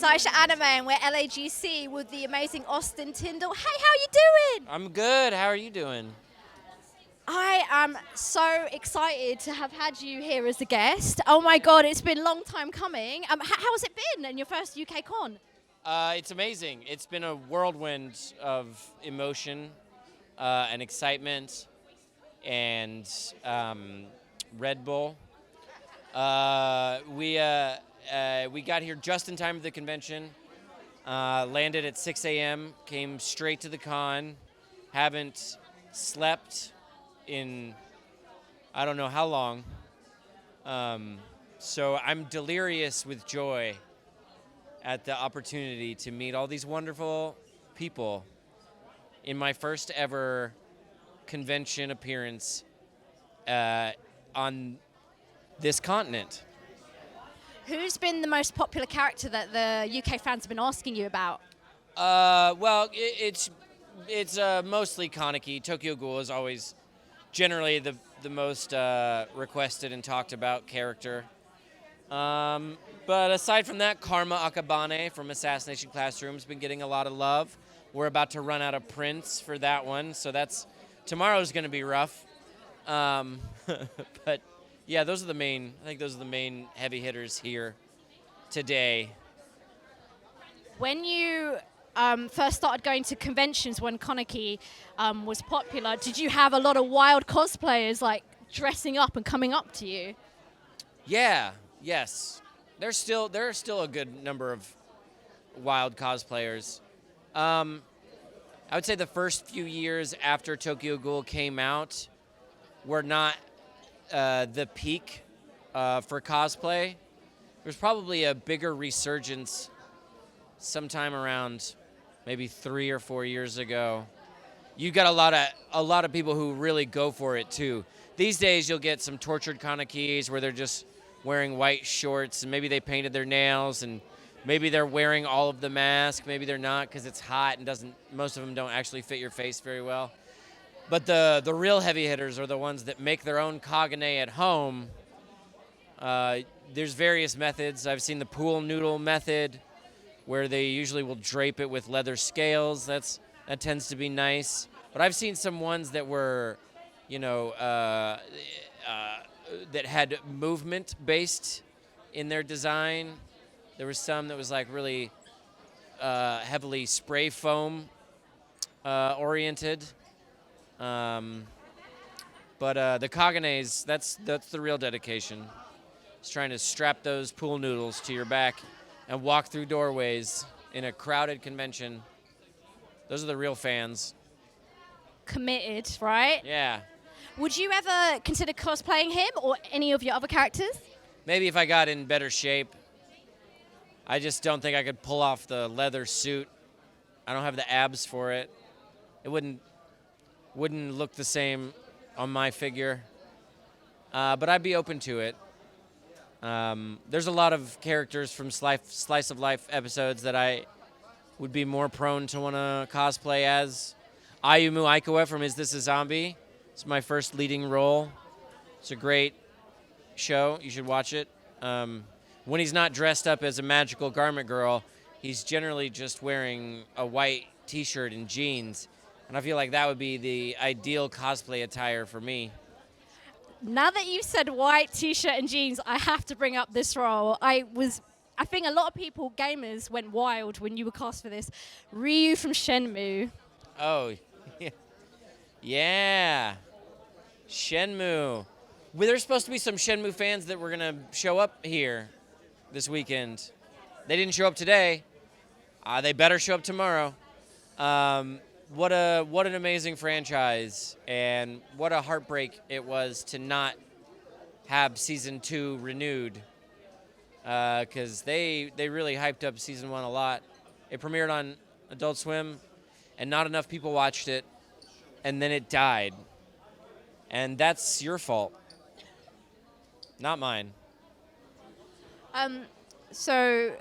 It's Aisha Anime, and we're LAGC with the amazing Austin Tindle. Hey, how are you doing? I'm good. How are you doing? I am so excited to have had you here as a guest. Oh my God, it's been a long time coming. How has it been in your first UK con? It's amazing. It's been a whirlwind of emotion and excitement and Red Bull. We got here just in time for the convention. Landed at 6 a.m. Came straight to the con. Haven't slept in I don't know how long. So I'm delirious with joy at the opportunity to meet all these wonderful people in my first ever convention appearance on this continent. Who's been the most popular character that the UK fans have been asking you about? It's mostly Kaneki. Tokyo Ghoul is always generally the most requested and talked about character. But aside from that, Karma Akabane from Assassination Classroom has been getting a lot of love. We're about to run out of prints for that one, so tomorrow's going to be rough. But yeah, those are the main. I think those are the main heavy hitters here today. When you first started going to conventions when Kaneki was popular, did you have a lot of wild cosplayers like dressing up and coming up to you? Yeah. Yes. There are still a good number of wild cosplayers. I would say the first few years after Tokyo Ghoul came out were not the peak for cosplay. There's probably a bigger resurgence sometime around maybe 3 or 4 years ago. You got a lot of people who really go for it too. These days you'll get some tortured Kanekis where they're just wearing white shorts and maybe they painted their nails and maybe they're wearing all of the mask, maybe they're not because it's hot and most of them don't actually fit your face very well. But the real heavy hitters are the ones that make their own Kagane at home. There's various methods. I've seen the pool noodle method where they usually will drape it with leather scales. That tends to be nice. But I've seen some ones that were, that had movement based in their design. There was some that was like really heavily spray foam oriented. But the Kaganes, that's the real dedication. It's trying to strap those pool noodles to your back and walk through doorways in a crowded convention. Those are the real fans. Committed, right? Yeah. Would you ever consider cosplaying him or any of your other characters? Maybe if I got in better shape. I just don't think I could pull off the leather suit. I don't have the abs for it. It wouldn't look the same on my figure. But I'd be open to it. There's a lot of characters from Slice of Life episodes that I would be more prone to want to cosplay as. Ayumu Aikawa from Is This a Zombie? It's my first leading role. It's a great show. You should watch it. When he's not dressed up as a magical garment girl, he's generally just wearing a white t-shirt and jeans. And I feel like that would be the ideal cosplay attire for me. Now that you said white t-shirt and jeans, I have to bring up this role. I think a lot of people, gamers, went wild when you were cast for this. Ryu from Shenmue. Oh, yeah. Shenmue. Well, there's supposed to be some Shenmue fans that were going to show up here this weekend. They didn't show up today. They better show up tomorrow. What an amazing franchise, and what a heartbreak it was to not have Season 2 renewed, because they really hyped up Season 1 a lot. It premiered on Adult Swim, and not enough people watched it, and then it died. And that's your fault, not mine. So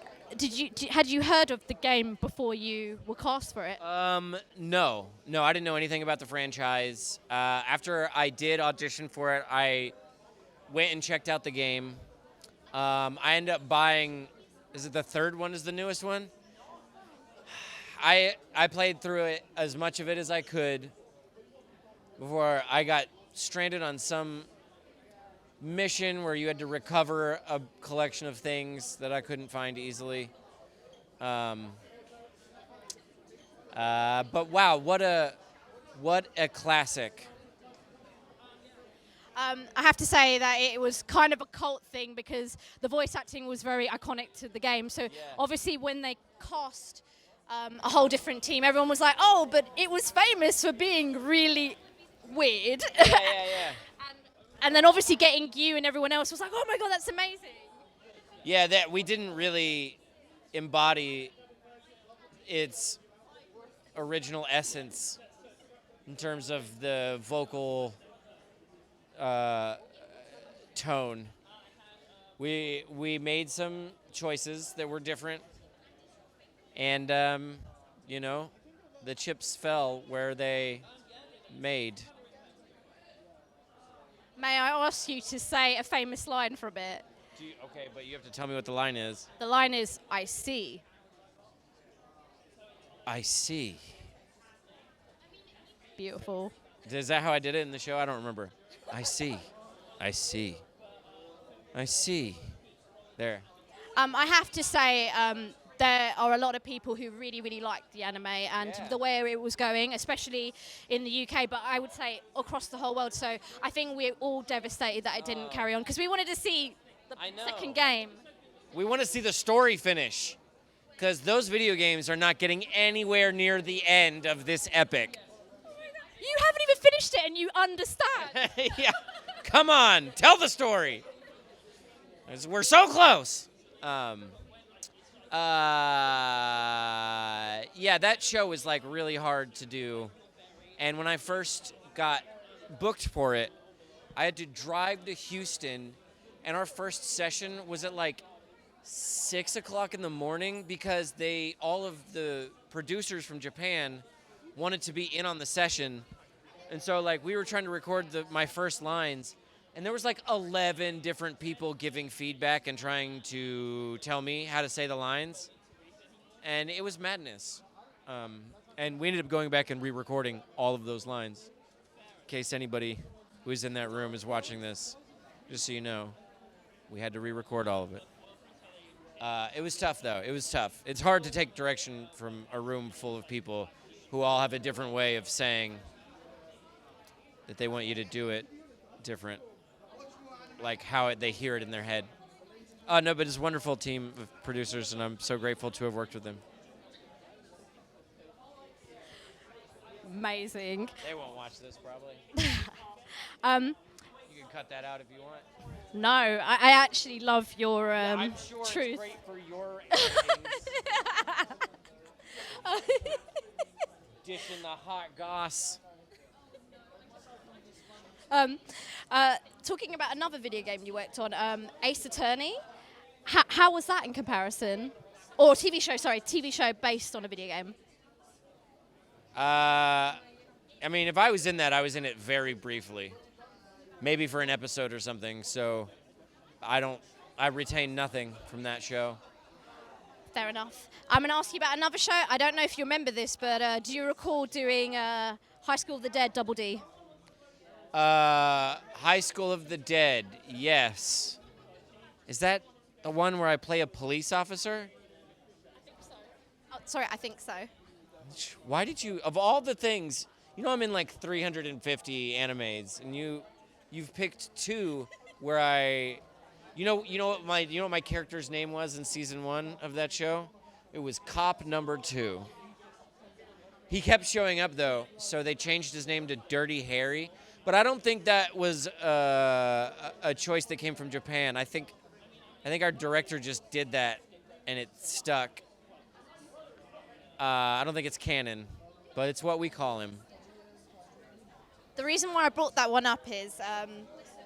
had you heard of the game before you were cast for it? No, I didn't know anything about the franchise. After I did audition for it, I went and checked out the game. I ended up buying Is it the third one is the newest one? I played through it as much of it as I could before I got stranded on some mission where you had to recover a collection of things that I couldn't find easily. But wow, what a classic. I have to say that it was kind of a cult thing because the voice acting was very iconic to the game. So obviously when they cast a whole different team, everyone was like, oh, but it was famous for being really weird. Yeah. And then obviously getting you and everyone else was like, oh my God, that's amazing. Yeah, that we didn't really embody its original essence in terms of the vocal tone. We made some choices that were different, and the chips fell where they made. May I ask you to say a famous line for a bit? Okay, but you have to tell me what the line is. The line is, I see. I see. Beautiful. Is that how I did it in the show? I don't remember. I see. I see. I see. There. I have to say, there are a lot of people who really, really liked the anime and the way it was going, especially in the UK, but I would say across the whole world. So I think we're all devastated that it didn't carry on because we wanted to see the second game. We want to see the story finish because those video games are not getting anywhere near the end of this epic. You haven't even finished it and you understand. Yeah. Come on, tell the story. We're so close. Yeah, that show was like really hard to do. And when I first got booked for it, I had to drive to Houston, and our first session was at like 6 o'clock in the morning because all of the producers from Japan wanted to be in on the session. And so like we were trying to record my first lines, and there was like 11 different people giving feedback and trying to tell me how to say the lines. And it was madness. And we ended up going back and re-recording all of those lines. In case anybody who's in that room is watching this, just so you know, we had to re-record all of it. It was tough, though. It was tough. It's hard to take direction from a room full of people who all have a different way of saying that they want you to do it different, like how they hear it in their head. No, but it's a wonderful team of producers, and I'm so grateful to have worked with them. Amazing. They won't watch this, probably. You can cut that out if you want. No, I actually love your I'm sure truth. It's great for your editing. Dishing the hot goss. Talking about another video game you worked on, Ace Attorney. How was that in comparison? Or TV show based on a video game. I mean, if I was in that, I was in it very briefly. Maybe for an episode or something, so I retain nothing from that show. Fair enough. I'm going to ask you about another show. I don't know if you remember this, but do you recall doing High School of the Dead Double D? High School of the Dead, yes. Is that the one where I play a police officer? I think so. Oh, sorry, I think so. Why did you, of all the things, I'm in like 350 animes, and you've picked two where you know what my character's name was in season 1 of that show? It was Cop Number 2. He kept showing up though, so they changed his name to Dirty Harry. But I don't think that was a choice that came from Japan. I think our director just did that, and it stuck. I don't think it's canon, but it's what we call him. The reason why I brought that one up is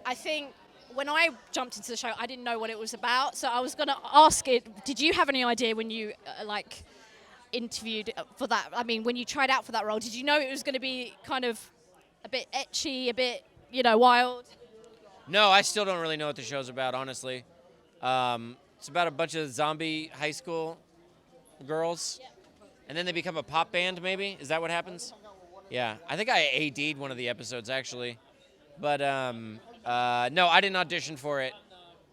I think when I jumped into the show, I didn't know what it was about. So I was going to ask it, did you have any idea when you interviewed for that? I mean, when you tried out for that role, did you know it was going to be kind of a bit ecchi, a bit, wild? No, I still don't really know what the show's about, honestly. It's about a bunch of zombie high school girls, and then they become a pop band. Maybe is that what happens? Yeah, I think I AD'd one of the episodes actually, but no, I didn't audition for it.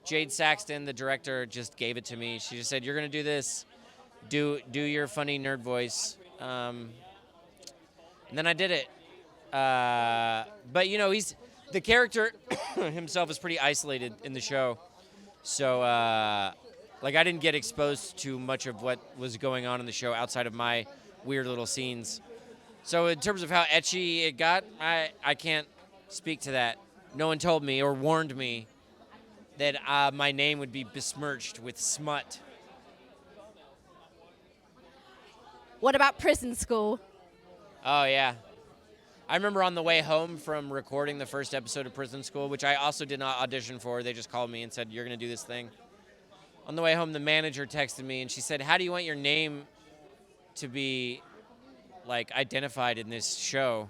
Jade Saxton, the director, just gave it to me. She just said, "You're gonna do this. Do your funny nerd voice." And then I did it. But he's the character himself is pretty isolated in the show, so like I didn't get exposed to much of what was going on in the show outside of my weird little scenes. So in terms of how ecchi it got, I can't speak to that. No one told me or warned me that my name would be besmirched with smut. What about prison school? Oh, yeah. I remember on the way home from recording the first episode of Prison School, which I also did not audition for. They just called me and said, "You're going to do this thing." On the way home, the manager texted me, and she said, "How do you want your name to be, like, identified in this show?"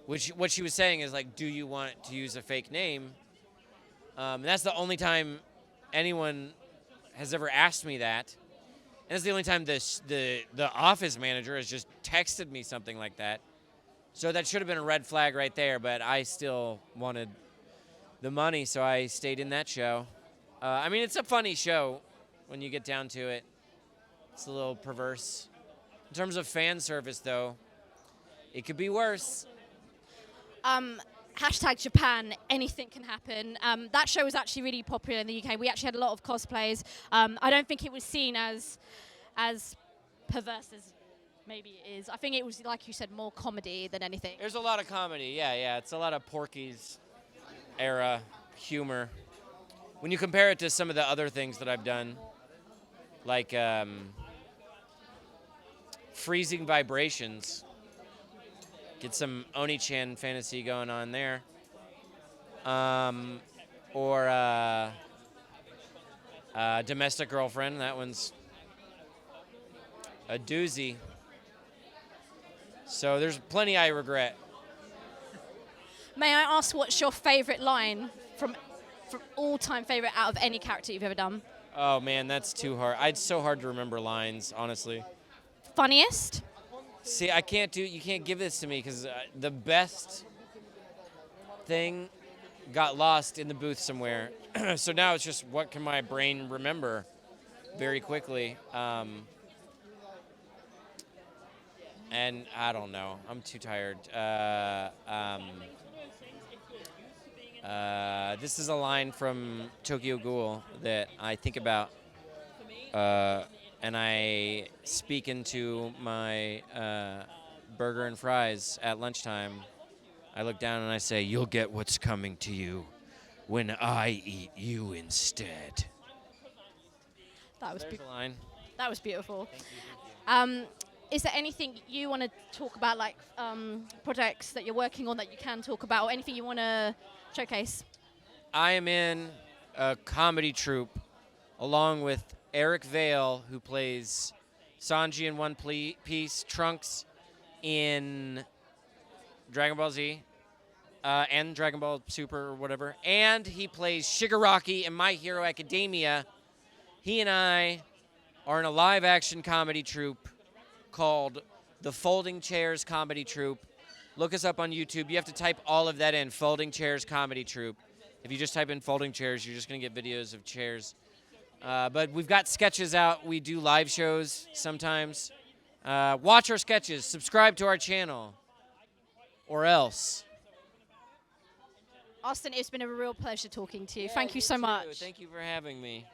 Which, what she was saying is, like, do you want to use a fake name? And that's the only time anyone has ever asked me that. And it's the only time the office manager has just texted me something like that. So that should have been a red flag right there, but I still wanted the money, so I stayed in that show. I mean, it's a funny show when you get down to it. It's a little perverse. In terms of fan service, though, it could be worse. Hashtag Japan, anything can happen. That show was actually really popular in the UK. We actually had a lot of cosplays. I don't think it was seen as perverse as maybe it is. I think it was, like you said, more comedy than anything. There's a lot of comedy, yeah. It's a lot of Porky's era humor. When you compare it to some of the other things that I've done, like Freezing Vibrations, get some Oni-chan fantasy going on there. Or Domestic Girlfriend, that one's a doozy. So there's plenty I regret. May I ask what's your favorite line from all-time favorite out of any character you've ever done? Oh man, that's too hard. It's so hard to remember lines, honestly. Funniest? See, you can't give this to me because the best thing got lost in the booth somewhere. So now it's just what can my brain remember very quickly. And I don't know. I'm too tired. This is a line from Tokyo Ghoul that I think about, and I speak into my burger and fries at lunchtime. I look down and I say, "You'll get what's coming to you when I eat you instead." That was There's a line. That was beautiful. Thank you. Is there anything you want to talk about, like projects that you're working on that you can talk about, or anything you want to showcase? I am in a comedy troupe along with Eric Vale, who plays Sanji in One Piece, Trunks in Dragon Ball Z, and Dragon Ball Super or whatever, and he plays Shigaraki in My Hero Academia. He and I are in a live-action comedy troupe called the Folding Chairs Comedy Troupe. Look us up on YouTube. You have to type all of that in, Folding Chairs Comedy Troupe. If you just type in folding chairs, you're just going to get videos of chairs. But we've got sketches out. We do live shows sometimes. Watch our sketches. Subscribe to our channel. Or else. Austin, it's been a real pleasure talking to you. Yeah, Thank you so much. Thank you for having me.